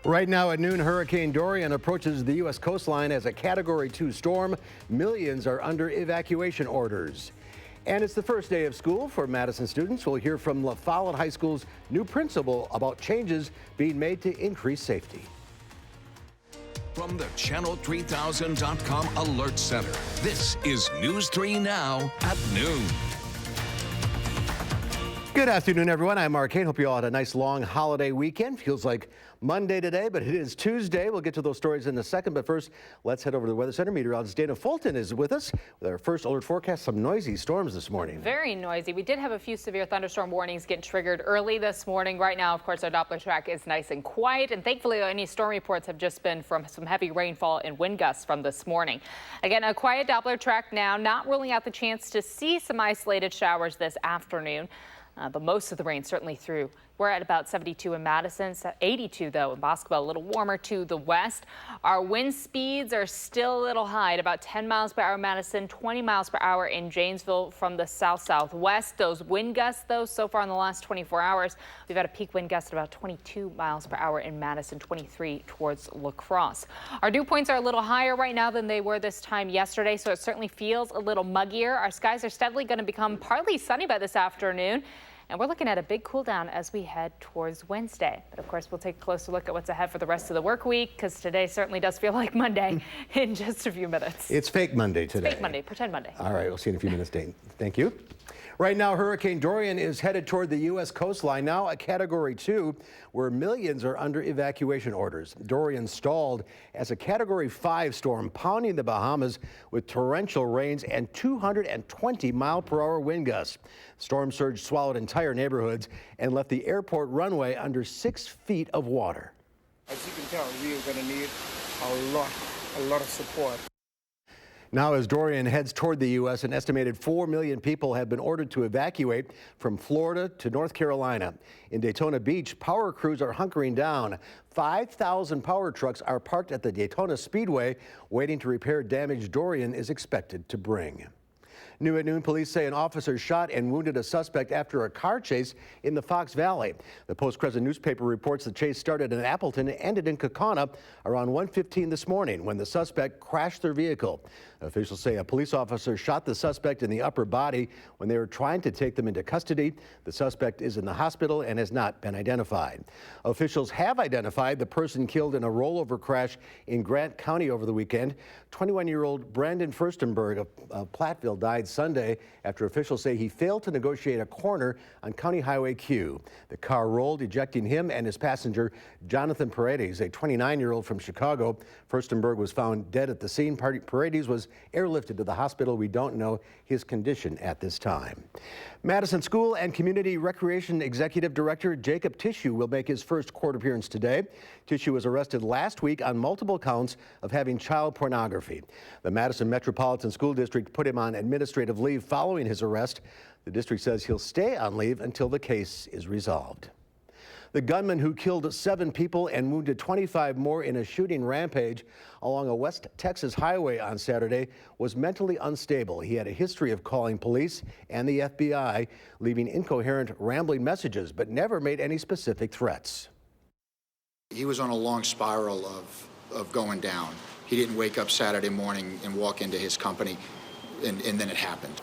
Right now at noon, Hurricane Dorian approaches the U.S. coastline as a Category 2 storm. Millions are under evacuation orders. And it's the first day of school for Madison students. We'll hear from La Follette High School's new principal about changes being made to increase safety. From the Channel3000.com Alert Center, this is News 3 Now at noon. Good afternoon, everyone. I'm Mark Kane. Hope you all had a nice long holiday weekend. Feels like Monday today, but it is Tuesday. We'll get to those stories in a second, but first, let's head over to the Weather Center. Meteorologist Dana Fulton is with us with our first alert forecast. Some noisy storms this morning. Very noisy. We did have a few severe thunderstorm warnings get triggered early this morning. Right now, of course, our Doppler track is nice and quiet, and thankfully, any storm reports have just been from some heavy rainfall and wind gusts from this morning. Again, a quiet Doppler track now, not ruling out the chance to see some isolated showers this afternoon. But most of the rain certainly through. We're at about 72 in Madison, 82 though in Boscoville, a little warmer to the west. Our wind speeds are still a little high at about 10 miles per hour in Madison, 20 miles per hour in Janesville from the south-southwest. Those wind gusts though, so far in the last 24 hours, we've had a peak wind gust at about 22 miles per hour in Madison, 23 towards La Crosse. Our dew points are a little higher right now than they were this time yesterday, so it certainly feels a little muggier. Our skies are steadily going to become partly sunny by this afternoon. And we're looking at a big cool down as we head towards Wednesday. But of course, we'll take a closer look at what's ahead for the rest of the work week, because today certainly does feel like Monday in just a few minutes. It's fake Monday today. It's fake Monday, pretend Monday. All right, we'll see you in a few minutes, Dane. Thank you. Right now, Hurricane Dorian is headed toward the U.S. coastline, now a Category 2, where millions are under evacuation orders. Dorian stalled as a Category 5 storm, pounding the Bahamas with torrential rains and 220-mile-per-hour wind gusts. Storm surge swallowed entire neighborhoods and left the airport runway under 6 feet of water. As you can tell, we are going to need a lot of support. Now, as Dorian heads toward the U.S., an estimated 4 million people have been ordered to evacuate from Florida to North Carolina. In Daytona Beach, power crews are hunkering down. 5,000 power trucks are parked at the Daytona Speedway, waiting to repair damage Dorian is expected to bring. New at noon, police say an officer shot and wounded a suspect after a car chase in the Fox Valley. The Post-Crescent newspaper reports the chase started in Appleton and ended in Kaukauna around 1:15 this morning when the suspect crashed their vehicle. Officials say a police officer shot the suspect in the upper body when they were trying to take them into custody. The suspect is in the hospital and has not been identified. Officials have identified the person killed in a rollover crash in Grant County over the weekend. 21-year-old Brandon Furstenberg of Platteville died Sunday after officials say he failed to negotiate a corner on County Highway Q. The car rolled, ejecting him and his passenger, Jonathan Paredes, a 29-year-old from Chicago. Furstenberg was found dead at the scene. Paredes was airlifted to the hospital. We don't know his condition at this time. Madison School and Community Recreation Executive Director Jacob Tissue will make his first court appearance today. Tissue was arrested last week on multiple counts of having child pornography. The Madison Metropolitan School District put him on administrative leave following his arrest. The district says he'll stay on leave until the case is resolved. The gunman who killed 7 people and wounded 25 more in a shooting rampage along a West Texas highway on Saturday was mentally unstable. He had a history of calling police and the FBI, leaving incoherent, rambling messages, but never made any specific threats. He was on a long spiral of going down. He didn't wake up Saturday morning and walk into his company, and then it happened.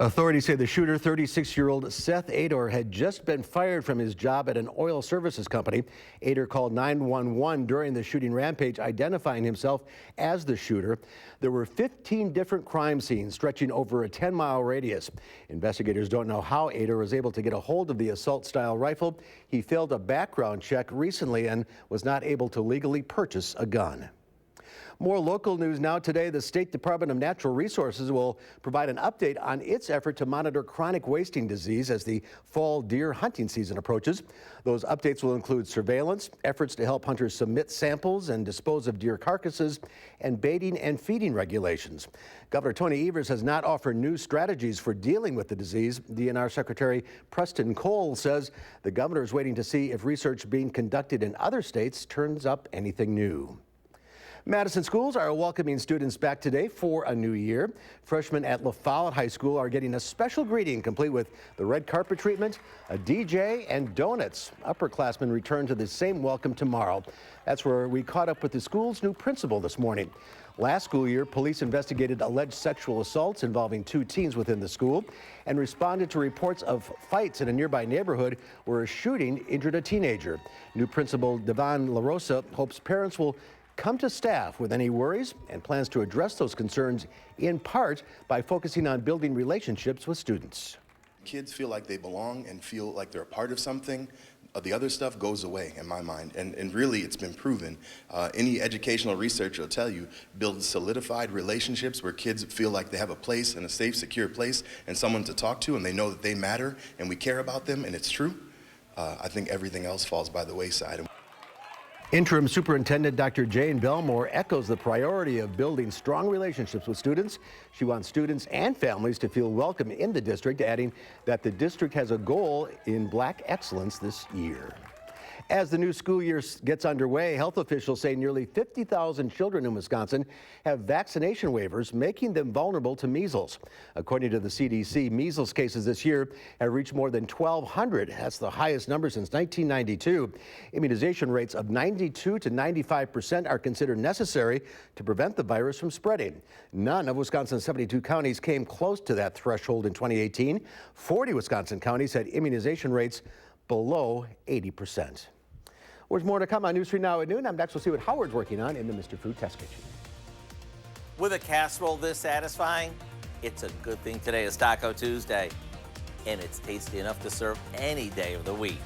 Authorities say the shooter, 36-year-old Seth Ador, had just been fired from his job at an oil services company. Ador called 911 during the shooting rampage, identifying himself as the shooter. There were 15 different crime scenes stretching over a 10-mile radius. Investigators don't know how Ador was able to get a hold of the assault-style rifle. He failed a background check recently and was not able to legally purchase a gun. More local news now. Today, the State Department of Natural Resources will provide an update on its effort to monitor chronic wasting disease as the fall deer hunting season approaches. Those updates will include surveillance, efforts to help hunters submit samples and dispose of deer carcasses, and baiting and feeding regulations. Governor Tony Evers has not offered new strategies for dealing with the disease. DNR Secretary Preston Cole says the governor is waiting to see if research being conducted in other states turns up anything new. Madison schools are welcoming students back today for a new year. Freshmen at La Follette High School are getting a special greeting complete with the red carpet treatment, a DJ, and donuts. Upperclassmen return to the same welcome tomorrow. That's where we caught up with the school's new principal this morning. Last school year, police investigated alleged sexual assaults involving 2 teens within the school and responded to reports of fights in a nearby neighborhood where a shooting injured a teenager. New principal Devon LaRosa hopes parents will come to staff with any worries and plans to address those concerns in part by focusing on building relationships with students. Kids feel like they belong and feel like they're a part of something. The other stuff goes away in my mind, and really it's been proven. Any educational research will tell you, build solidified relationships where kids feel like they have a place and a safe, secure place and someone to talk to, and they know that they matter and we care about them, and it's true. I think everything else falls by the wayside. Interim Superintendent Dr. Jane Belmore echoes the priority of building strong relationships with students. She wants students and families to feel welcome in the district, adding that the district has a goal in Black excellence this year. As the new school year gets underway, health officials say nearly 50,000 children in Wisconsin have vaccination waivers, making them vulnerable to measles. According to the CDC, measles cases this year have reached more than 1,200. That's the highest number since 1992. Immunization rates of 92 to 95% are considered necessary to prevent the virus from spreading. None of Wisconsin's 72 counties came close to that threshold in 2018. 40 Wisconsin counties had immunization rates below 80%. There's more to come on News 3 Now at noon. I'm next. We'll see what Howard's working on in the Mr. Food Test Kitchen. With a casserole this satisfying, it's a good thing today is Taco Tuesday, and it's tasty enough to serve any day of the week.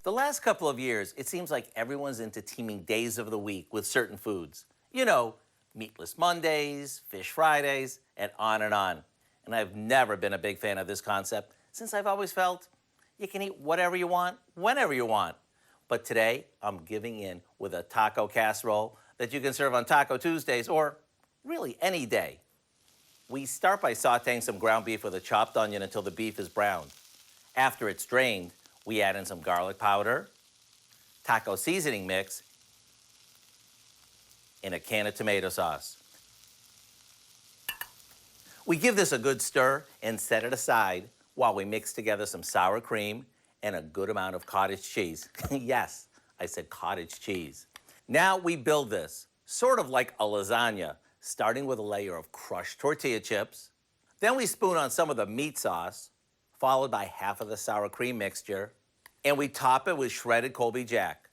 The last couple of years, it seems like everyone's into teaming days of the week with certain foods. You know, meatless Mondays, fish Fridays, and on and on. And I've never been a big fan of this concept since I've always felt you can eat whatever you want, whenever you want. But today, I'm giving in with a taco casserole that you can serve on Taco Tuesdays or really any day. We start by sauteing some ground beef with a chopped onion until the beef is brown. After it's drained, we add in some garlic powder, taco seasoning mix, and a can of tomato sauce. We give this a good stir and set it aside while we mix together some sour cream and a good amount of cottage cheese. Yes, I said cottage cheese. Now we build this, sort of like a lasagna, starting with a layer of crushed tortilla chips. Then we spoon on some of the meat sauce, followed by half of the sour cream mixture, and we top it with shredded Colby Jack.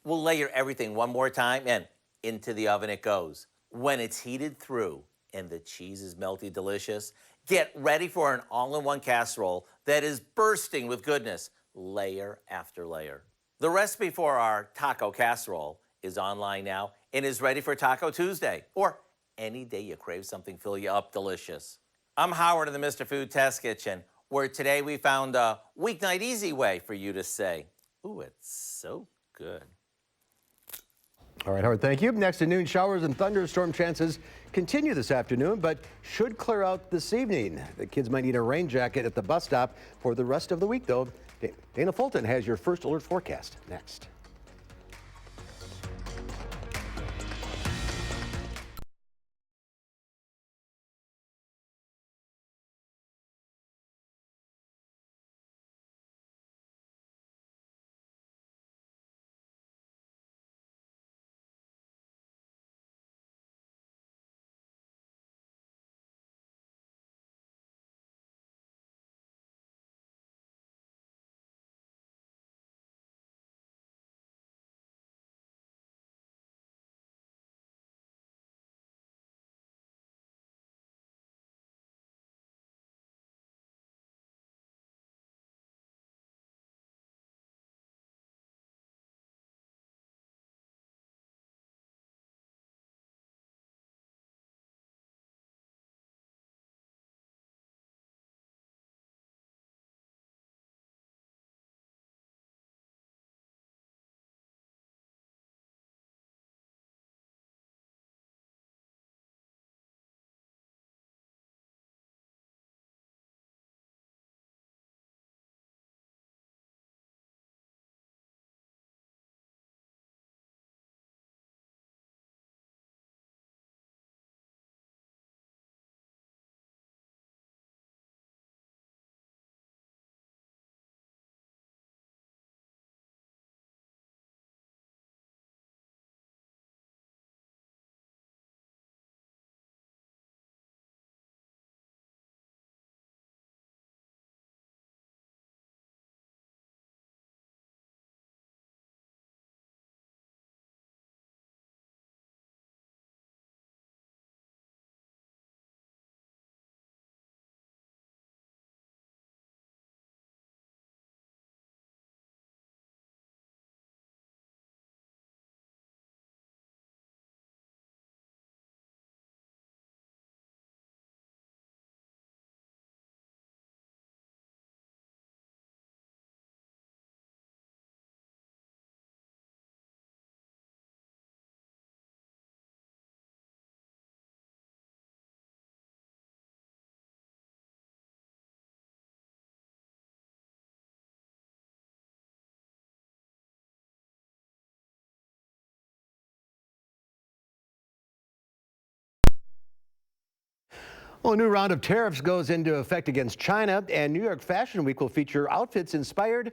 We'll layer everything one more time, and into the oven it goes. When it's heated through and the cheese is melty delicious, get ready for an all-in-one casserole that is bursting with goodness, layer after layer. The recipe for our taco casserole is online now and is ready for Taco Tuesday, or any day you crave something fill you up delicious. I'm Howard in the Mr. Food Test Kitchen, where today we found a weeknight easy way for you to say, ooh, it's so good. All right, Howard, thank you. Next to noon, showers and thunderstorm chances continue this afternoon, but should clear out this evening. The kids might need a rain jacket at the bus stop for the rest of the week, though. Dana Fulton has your first alert forecast next. Well, a new round of tariffs goes into effect against China, and New York Fashion Week will feature outfits inspired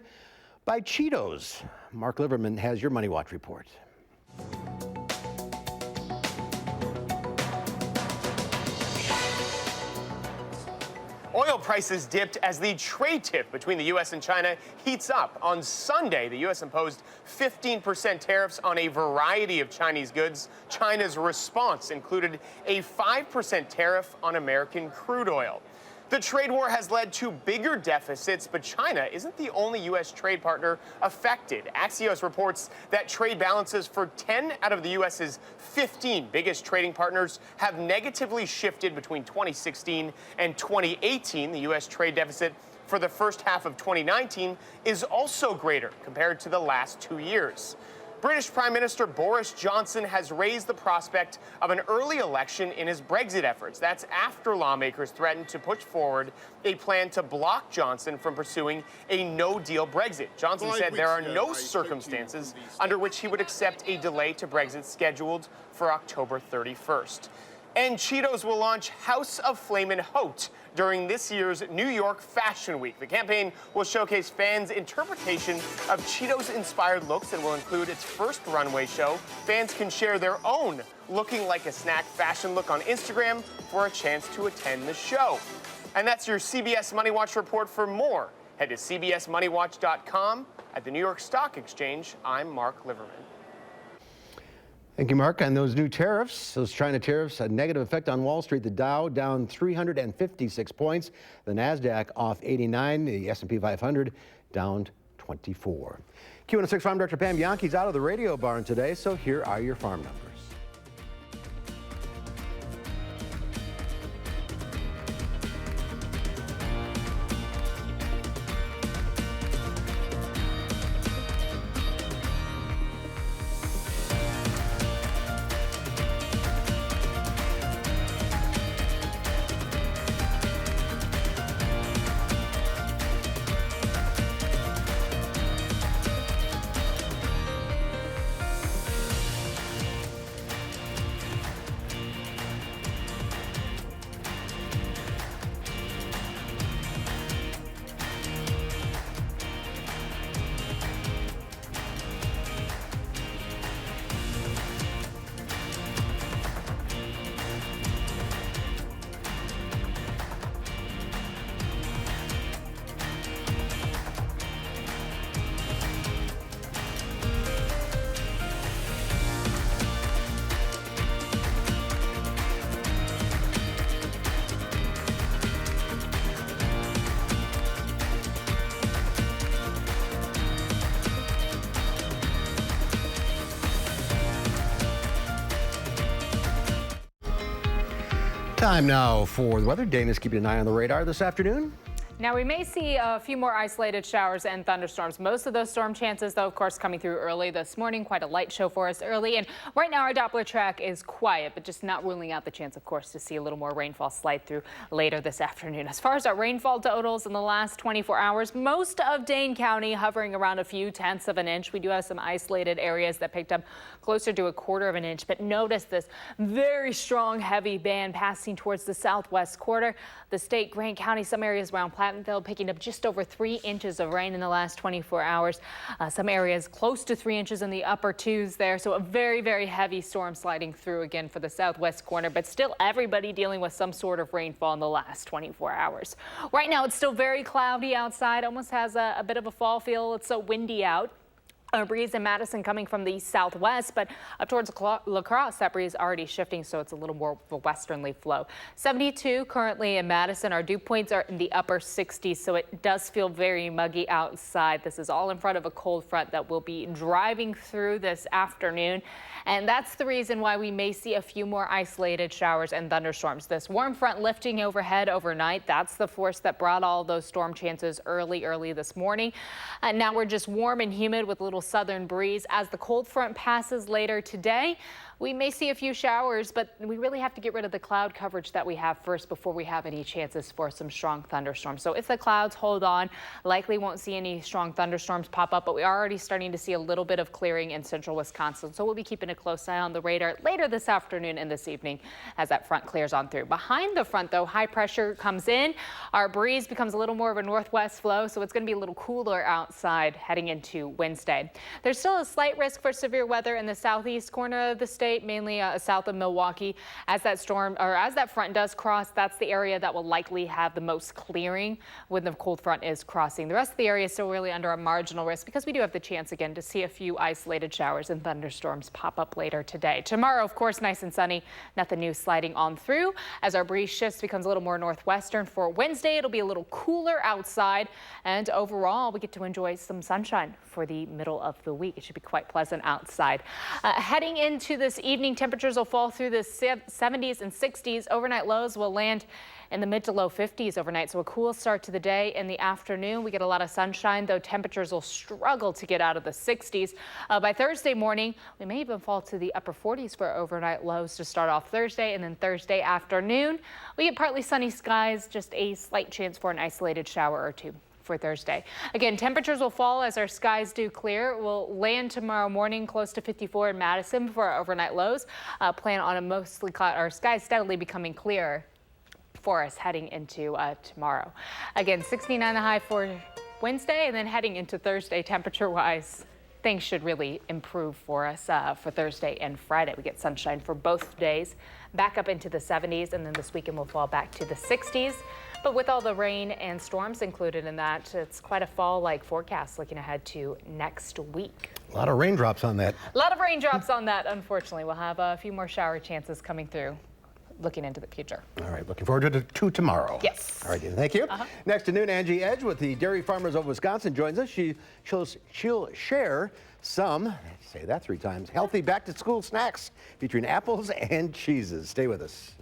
by Cheetos. Mark Liverman has your Money Watch report. Oil prices dipped as the trade tiff between the U.S. and China heats up. On Sunday, the U.S. imposed 15% tariffs on a variety of Chinese goods. China's response included a 5% tariff on American crude oil. The trade war has led to bigger deficits, but China isn't the only U.S. trade partner affected. Axios reports that trade balances for 10 out of the U.S.'s 15 biggest trading partners have negatively shifted between 2016 and 2018. The U.S. trade deficit for the first half of 2019 is also greater compared to the last 2 years. British Prime Minister Boris Johnson has raised the prospect of an early election in his Brexit efforts. That's after lawmakers threatened to push forward a plan to block Johnson from pursuing a no-deal Brexit. Johnson said there are no circumstances under which he would accept a delay to Brexit scheduled for October 31st. And Cheetos will launch House of Flamin' Hote during this year's New York Fashion Week. The campaign will showcase fans' interpretation of Cheetos-inspired looks and will include its first runway show. Fans can share their own looking like a snack fashion look on Instagram for a chance to attend the show. And that's your CBS Money Watch report. For more, head to cbsmoneywatch.com. At the New York Stock Exchange, I'm Mark Liverman. Thank you, Mark. On those new tariffs, those China tariffs, a negative effect on Wall Street. The Dow down 356 points. The NASDAQ off 89. The S&P 500 down 24. Q106 Farm Director Pam Bianchi's out of the radio barn today, so here are your farm numbers. Time now for the weather. Dana's keeping an eye on the radar this afternoon. Now, we may see a few more isolated showers and thunderstorms. Most of those storm chances, though, of course, coming through early this morning. Quite a light show for us early. And right now, our Doppler track is quiet, but just not ruling out the chance, of course, to see a little more rainfall slide through later this afternoon. As far as our rainfall totals in the last 24 hours, most of Dane County hovering around a few tenths of an inch. We do have some isolated areas that picked up closer to a quarter of an inch. But notice this very strong, heavy band passing towards the southwest quarter. The state, Grant County, some areas around Platteville picking up just over 3 inches of rain in the last 24 hours. Some areas close to 3 inches in the upper twos there. So a very, very heavy storm sliding through again for the southwest corner, but still everybody dealing with some sort of rainfall in the last 24 hours. Right now, it's still very cloudy outside, almost has a bit of a fall feel. It's so windy out. A breeze in Madison coming from the southwest, but up towards La Crosse, that breeze already shifting, so it's a little more of a westerly flow. 72 currently in Madison. Our dew points are in the upper 60s, so it does feel very muggy outside. This is all in front of a cold front that will be driving through this afternoon, and that's the reason why we may see a few more isolated showers and thunderstorms. This warm front lifting overhead overnight, that's the force that brought all those storm chances early this morning. And now we're just warm and humid with a little southern breeze. As the cold front passes later today, we may see a few showers, but we really have to get rid of the cloud coverage that we have first before we have any chances for some strong thunderstorms. So if the clouds hold on, likely won't see any strong thunderstorms pop up, but we are already starting to see a little bit of clearing in central Wisconsin. So we'll be keeping a close eye on the radar later this afternoon and this evening as that front clears on through. Behind the front, though, high pressure comes in. Our breeze becomes a little more of a northwest flow, so it's going to be a little cooler outside heading into Wednesday. There's still a slight risk for severe weather in the southeast corner of the state, mainly south of Milwaukee. As that front does cross, that's the area that will likely have the most clearing when the cold front is crossing. The rest of the area is still really under a marginal risk because we do have the chance again to see a few isolated showers and thunderstorms pop up later today. Tomorrow, of course, nice and sunny. Nothing new sliding on through as our breeze shifts, becomes a little more northwestern. For Wednesday, it'll be a little cooler outside, and overall we get to enjoy some sunshine for the middle of the week. It should be quite pleasant outside. Heading into this evening, temperatures will fall through the 70s and 60s. Overnight lows will land in the mid to low 50s overnight, so a cool start to the day. In the afternoon, we get a lot of sunshine, though temperatures will struggle to get out of the 60s. By Thursday morning, we may even fall to the upper 40s for overnight lows to start off Thursday, and then Thursday afternoon, we get partly sunny skies, just a slight chance for an isolated shower or two for Thursday. Again, temperatures will fall as our skies do clear. We'll land tomorrow morning close to 54 in Madison for our overnight lows. Plan on a mostly cloud, our skies steadily becoming clearer for us heading into tomorrow. Again, 69 the high for Wednesday, and then heading into Thursday, temperature-wise, things should really improve for us for Thursday and Friday. We get sunshine for both days, back up into the 70s, and then this weekend we'll fall back to the 60s. But with all the rain and storms included in that, it's quite a fall-like forecast looking ahead to next week. A lot of raindrops on that. A lot of raindrops on that, unfortunately. We'll have a few more shower chances coming through looking into the future. All right, looking forward to tomorrow. Yes. All right, thank you. Next to noon, Angie Edge with the Dairy Farmers of Wisconsin joins us. She'll share some, say that 3 times, healthy back-to-school snacks featuring apples and cheeses. Stay with us.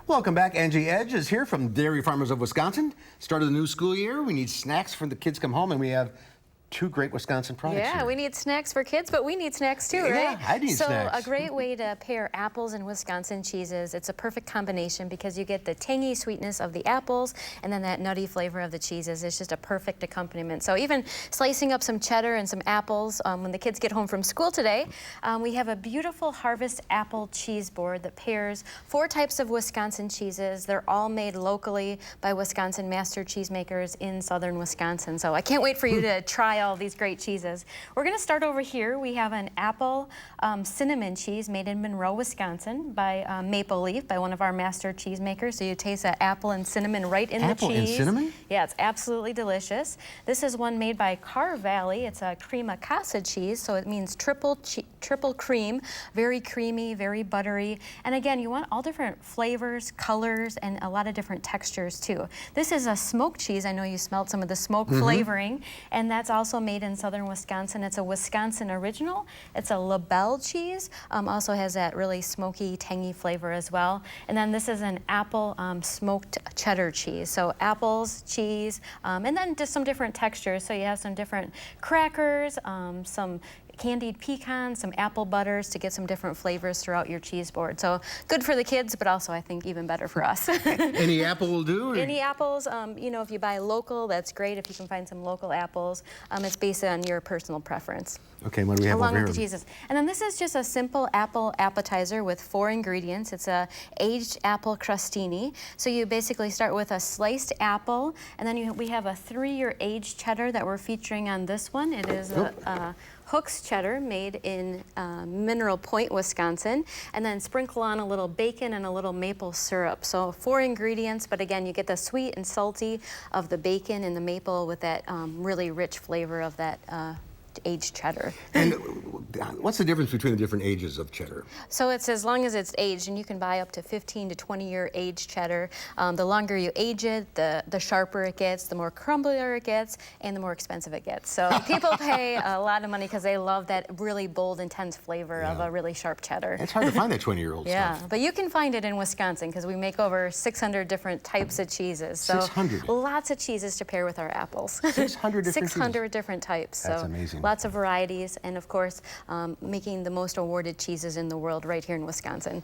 Welcome back. Angie Edge is here from Dairy Farmers of Wisconsin. Start of the new school year. We need snacks for the kids come home, and we have 2 great Wisconsin products. Yeah, here. we need snacks for kids, but we need snacks too, right? Yeah, I need snacks. So a great way to pair apples and Wisconsin cheeses. It's a perfect combination because you get the tangy sweetness of the apples and then that nutty flavor of the cheeses. It's just a perfect accompaniment. So even slicing up some cheddar and some apples when the kids get home from school today, we have a beautiful Harvest apple cheese board that pairs 4 types of Wisconsin cheeses. They're all made locally by Wisconsin master cheesemakers in southern Wisconsin. So I can't wait for you to try buy all these great cheeses. We're going to start over here. We have an apple cinnamon cheese made in Monroe, Wisconsin by Maple Leaf, by one of our master cheesemakers. So you taste that apple and cinnamon right in the cheese. Apple and cinnamon? Yeah, it's absolutely delicious. This is one made by Car Valley. It's a crema casa cheese, so it means triple cream, very creamy, very buttery. And again, you want all different flavors, colors, and a lot of different textures too. This is a smoked cheese. I know you smelled some of the smoke flavoring, and that's also made in southern Wisconsin. It's a Wisconsin original. It's a LaBelle cheese. Also has that really smoky, tangy flavor as well. And then this is an apple smoked cheddar cheese. So apples, cheese, and then just some different textures. So you have some different crackers, some candied pecans, some apple butters to get some different flavors throughout your cheese board. So good for the kids, but also I think even better for us. Any apple will do? Or? Any apples, you know, if you buy local, that's great. If you can find some local apples, it's based on your personal preference. Okay, what do we have Along over here? with the cheeses. And then this is just a simple apple appetizer with 4 ingredients. It's a aged apple crostini. So you basically start with a sliced apple, and then we have a 3-year aged cheddar that we're featuring on this one. It is a Hook's cheddar made in Mineral Point, Wisconsin, and then sprinkle on a little bacon and a little maple syrup. So 4 ingredients, but again, you get the sweet and salty of the bacon and the maple with that really rich flavor of that aged cheddar. And what's the difference between the different ages of cheddar? So it's as long as it's aged, and you can buy up to 15 to 20-year aged cheddar. The longer you age it, the sharper it gets, the more crumblier it gets, and the more expensive it gets. So people pay a lot of money because they love that really bold, intense flavor of a really sharp cheddar. It's hard to find that 20-year-old Yeah, stuff. but you can find it in Wisconsin because we make over 600 different types of cheeses. So 600? Lots of cheeses to pair with our apples. 600 different 600 different types. That's so amazing. Lots of varieties, and of course, making the most awarded cheeses in the world right here in Wisconsin.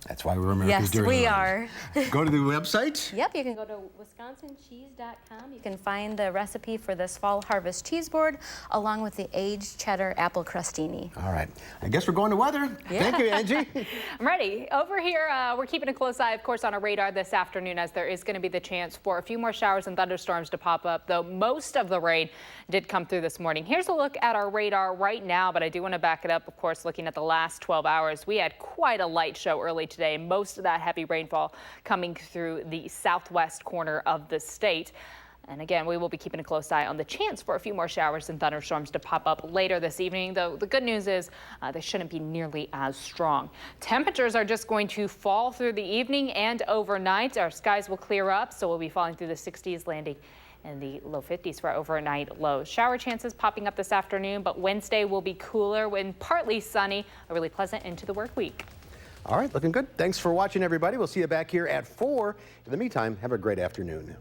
That's why we're America's Yes, we are. Go to the website. Yep, you can go to wisconsincheese.com. You can find the recipe for this fall harvest cheese board along with the aged cheddar apple crostini. All right. I guess we're going to weather. Yeah. Thank you, Angie. I'm ready. Over here, we're keeping a close eye, of course, on our radar this afternoon, as there is going to be the chance for a few more showers and thunderstorms to pop up, though most of the rain did come through this morning. Here's a look at our radar right now, but I do want to back it up, of course, looking at the last 12 hours. We had quite a light show early today. Most of that heavy rainfall coming through the southwest corner of the state. And again, we will be keeping a close eye on the chance for a few more showers and thunderstorms to pop up later this evening, though the good news is they shouldn't be nearly as strong. Temperatures are just going to fall through the evening and overnight. Our skies will clear up, so we'll be falling through the 60s, landing in the low 50s for overnight lows. Shower chances popping up this afternoon, but Wednesday will be cooler and partly sunny, a really pleasant into the work week. All right, looking good. Thanks for watching, everybody. We'll see you back here at 4. In the meantime, have a great afternoon.